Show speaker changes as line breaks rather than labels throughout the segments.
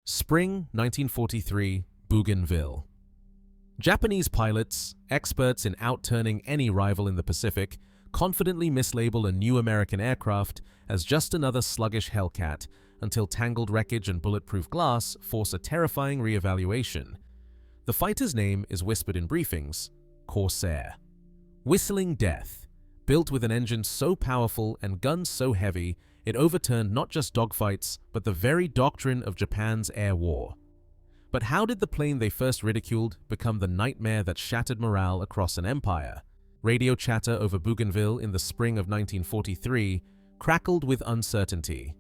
Spring 1943, Bougainville. Japanese pilots, experts in outturning any rival in the Pacific, confidently mislabel a new American aircraft as just another sluggish Hellcat until tangled wreckage and bulletproof glass force a terrifying re-evaluation. The fighter's name is whispered in briefings: Corsair. Whistling death, built with an engine so powerful and guns so heavy it overturned not just dogfights but the very doctrine of Japan's air war. But how did the plane they first ridiculed become the nightmare that shattered morale across an empire? Radio chatter over Bougainville in the spring of 1943 crackled with uncertainty.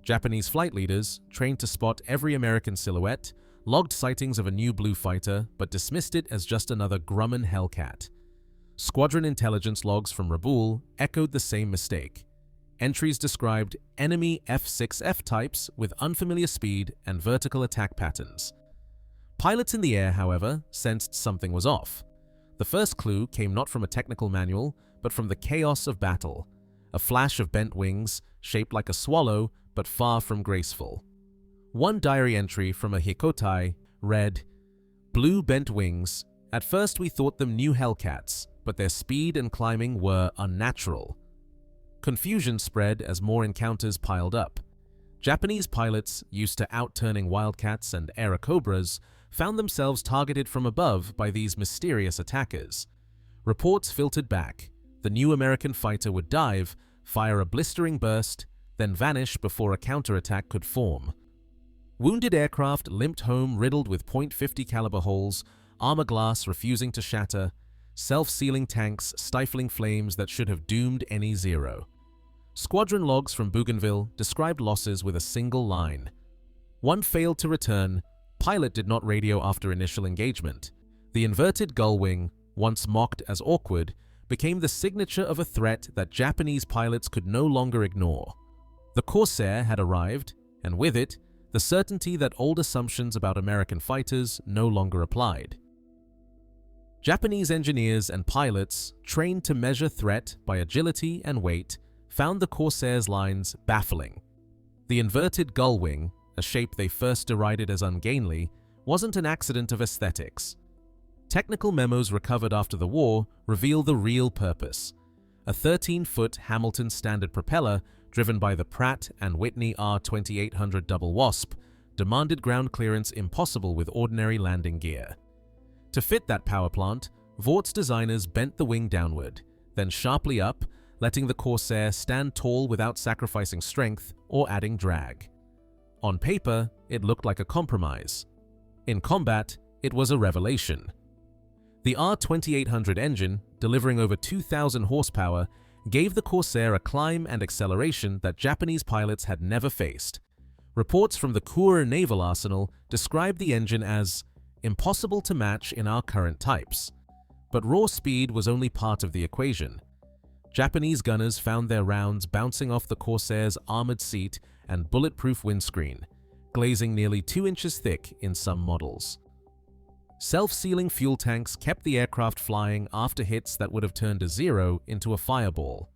Japanese flight leaders, trained to spot every American silhouette, logged sightings of a new blue fighter but dismissed it as just another Grumman Hellcat. Squadron intelligence logs from Rabaul echoed the same mistake. Entries described enemy F-6F types with unfamiliar speed and vertical attack patterns. Pilots in the air, however, sensed something was off. The first clue came not from a technical manual, but from the chaos of battle. A flash of bent wings, shaped like a swallow, but far from graceful. One diary entry from a Hikotai read, "Blue bent wings. At first we thought them new Hellcats, but their speed and climbing were unnatural." Confusion spread as more encounters piled up. Japanese pilots, used to outturning Wildcats and Airacobras, found themselves targeted from above by these mysterious attackers. Reports filtered back. The new American fighter would dive, fire a blistering burst, then vanish before a counterattack could form. Wounded aircraft limped home riddled with .50 caliber holes, armor glass refusing to shatter, self-sealing tanks stifling flames that should have doomed any Zero. Squadron logs from Bougainville described losses with a single line. One failed to return. Pilot did not radio after initial engagement. The inverted gull wing, once mocked as awkward, became the signature of a threat that Japanese pilots could no longer ignore. The Corsair had arrived, and with it, the certainty that old assumptions about American fighters no longer applied. Japanese engineers and pilots, trained to measure threat by agility and weight, found the Corsair's lines baffling. The inverted gull wing, a shape they first derided as ungainly, wasn't an accident of aesthetics. Technical memos recovered after the war reveal the real purpose. A 13-foot Hamilton Standard propeller driven by the Pratt & Whitney R2800 Double Wasp demanded ground clearance impossible with ordinary landing gear. To fit that power plant, Vort's designers bent the wing downward, then sharply up, letting the Corsair stand tall without sacrificing strength or adding drag. On paper, it looked like a compromise. In combat, it was a revelation. The R2800 engine, delivering over 2,000 horsepower, gave the Corsair a climb and acceleration that Japanese pilots had never faced. Reports from the Kure Naval Arsenal described the engine as impossible to match in our current types. But raw speed was only part of the equation. Japanese gunners found their rounds bouncing off the Corsair's armored seat and bulletproof windscreen, glazing nearly 2 inches thick in some models. Self-sealing fuel tanks kept the aircraft flying after hits that would have turned a Zero into a fireball.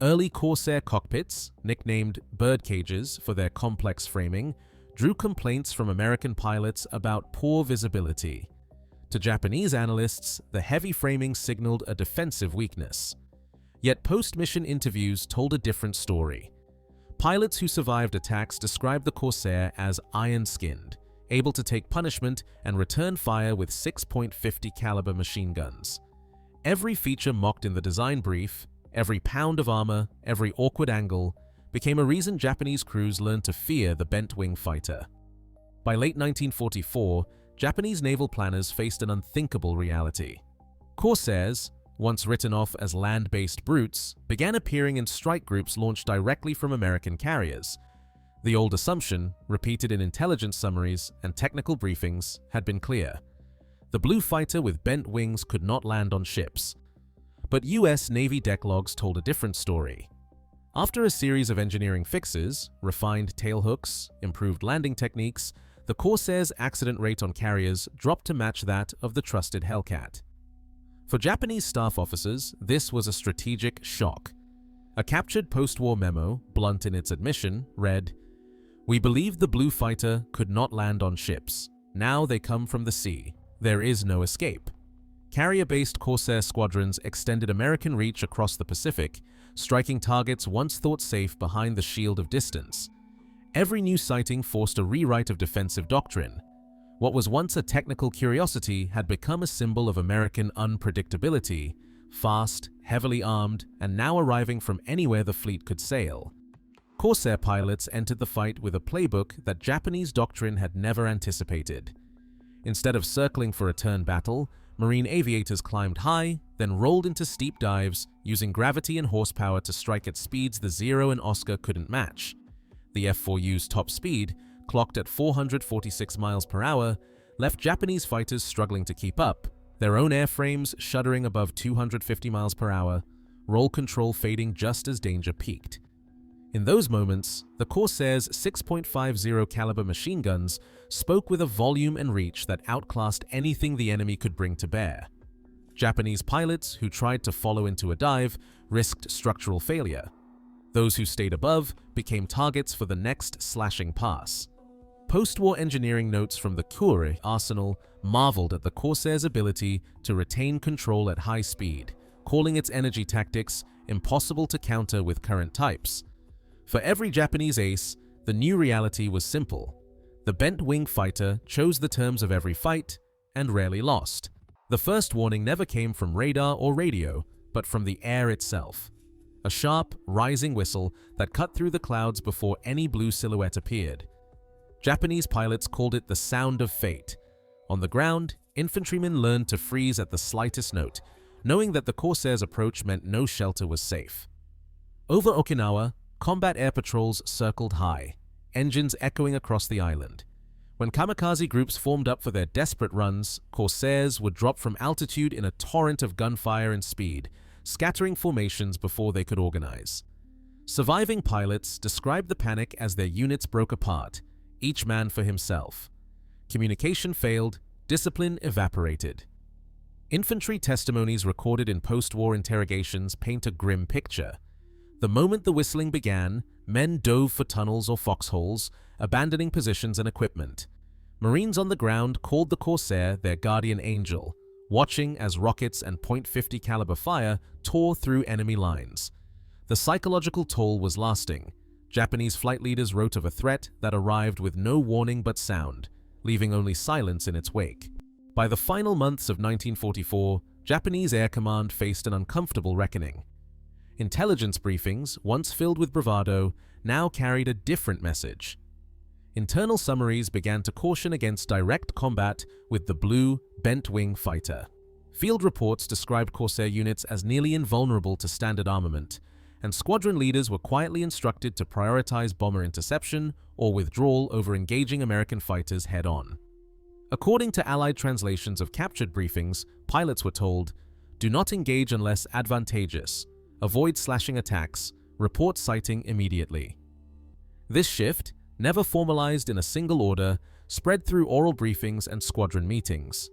Early Corsair cockpits, nicknamed bird cages for their complex framing, drew complaints from American pilots about poor visibility. To Japanese analysts, the heavy framing signaled a defensive weakness. Yet post-mission interviews told a different story. Pilots who survived attacks described the Corsair as iron-skinned, able to take punishment and return fire with 6.50 caliber machine guns. Every feature mocked in the design brief, every pound of armor, every awkward angle, became a reason Japanese crews learned to fear the bent-wing fighter. By late 1944, Japanese naval planners faced an unthinkable reality. Corsairs, once written off as land-based brutes, began appearing in strike groups launched directly from American carriers. The old assumption, repeated in intelligence summaries and technical briefings, had been clear. The blue fighter with bent wings could not land on ships. But US Navy deck logs told a different story. After a series of engineering fixes, refined tailhooks, improved landing techniques, the Corsair's accident rate on carriers dropped to match that of the trusted Hellcat. For Japanese staff officers, this was a strategic shock. A captured post-war memo, blunt in its admission, read, We believed the blue fighter could not land on ships. Now they come from the sea. There is no escape. Carrier-based Corsair squadrons extended American reach across the Pacific, striking targets once thought safe behind the shield of distance. Every new sighting forced a rewrite of defensive doctrine. What was once a technical curiosity had become a symbol of American unpredictability, fast, heavily armed, and now arriving from anywhere the fleet could sail. Corsair pilots entered the fight with a playbook that Japanese doctrine had never anticipated. Instead of circling for a turn battle, Marine aviators climbed high, then rolled into steep dives, using gravity and horsepower to strike at speeds the Zero and Oscar couldn't match. The F-4U's top speed, clocked at 446 miles per hour, left Japanese fighters struggling to keep up, their own airframes shuddering above 250 miles per hour, roll control fading just as danger peaked. In those moments, the Corsair's 6.50 caliber machine guns spoke with a volume and reach that outclassed anything the enemy could bring to bear. Japanese pilots who tried to follow into a dive risked structural failure. Those who stayed above became targets for the next slashing pass. Post-war engineering notes from the Corsair arsenal marveled at the Corsair's ability to retain control at high speed, calling its energy tactics impossible to counter with current types. For every Japanese ace, the new reality was simple. The bent-wing fighter chose the terms of every fight and rarely lost. The first warning never came from radar or radio, but from the air itself. A sharp, rising whistle that cut through the clouds before any blue silhouette appeared. Japanese pilots called it the sound of fate. On the ground, infantrymen learned to freeze at the slightest note, knowing that the Corsair's approach meant no shelter was safe. Over Okinawa, combat air patrols circled high, engines echoing across the island. When kamikaze groups formed up for their desperate runs, Corsairs would drop from altitude in a torrent of gunfire and speed, scattering formations before they could organize. Surviving pilots described the panic as their units broke apart, each man for himself. Communication failed, discipline evaporated. Infantry testimonies recorded in post-war interrogations paint a grim picture. The moment the whistling began, men dove for tunnels or foxholes, abandoning positions and equipment. Marines on the ground called the Corsair their guardian angel, watching as rockets and .50 caliber fire tore through enemy lines. The psychological toll was lasting. Japanese flight leaders wrote of a threat that arrived with no warning but sound, leaving only silence in its wake. By the final months of 1944, Japanese Air Command faced an uncomfortable reckoning. Intelligence briefings, once filled with bravado, now carried a different message. Internal summaries began to caution against direct combat with the blue, bent-wing fighter. Field reports described Corsair units as nearly invulnerable to standard armament, and squadron leaders were quietly instructed to prioritize bomber interception or withdrawal over engaging American fighters head-on. According to Allied translations of captured briefings, pilots were told, "Do not engage unless advantageous. Avoid slashing attacks. Report sighting immediately." This shift, never formalized in a single order, spread through oral briefings and squadron meetings.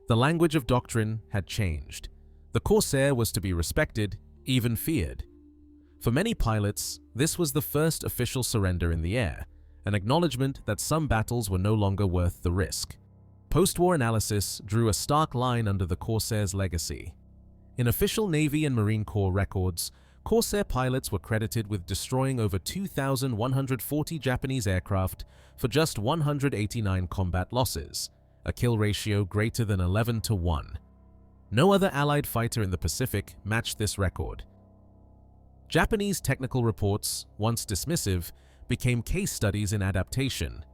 The language of doctrine had changed. The Corsair was to be respected, even feared. For many pilots, this was the first official surrender in the air, an acknowledgement that some battles were no longer worth the risk. Post-war analysis drew a stark line under the Corsair's legacy. In official Navy and Marine Corps records, Corsair pilots were credited with destroying over 2,140 Japanese aircraft for just 189 combat losses, a kill ratio greater than 11-1. No other Allied fighter in the Pacific matched this record. Japanese technical reports, once dismissive, became case studies in adaptation.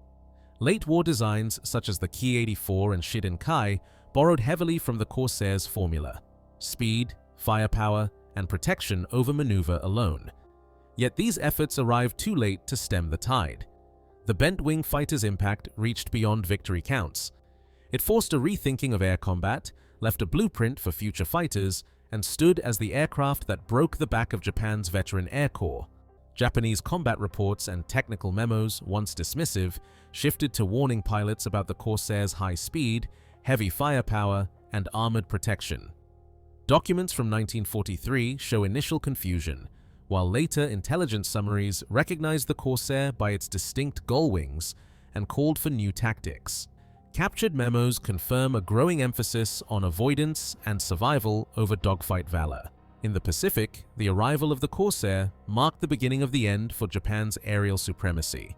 Late-war designs such as the Ki-84 and Shidenkai borrowed heavily from the Corsair's formula: speed, firepower, and protection over maneuver alone. Yet these efforts arrived too late to stem the tide. The bent-wing fighter's impact reached beyond victory counts. It forced a rethinking of air combat, left a blueprint for future fighters, and stood as the aircraft that broke the back of Japan's veteran Air Corps. Japanese combat reports and technical memos, once dismissive, shifted to warning pilots about the Corsair's high speed, heavy firepower, and armored protection. Documents from 1943 show initial confusion, while later intelligence summaries recognized the Corsair by its distinct gull wings and called for new tactics. Captured memos confirm a growing emphasis on avoidance and survival over dogfight valor. In the Pacific, the arrival of the Corsair marked the beginning of the end for Japan's aerial supremacy.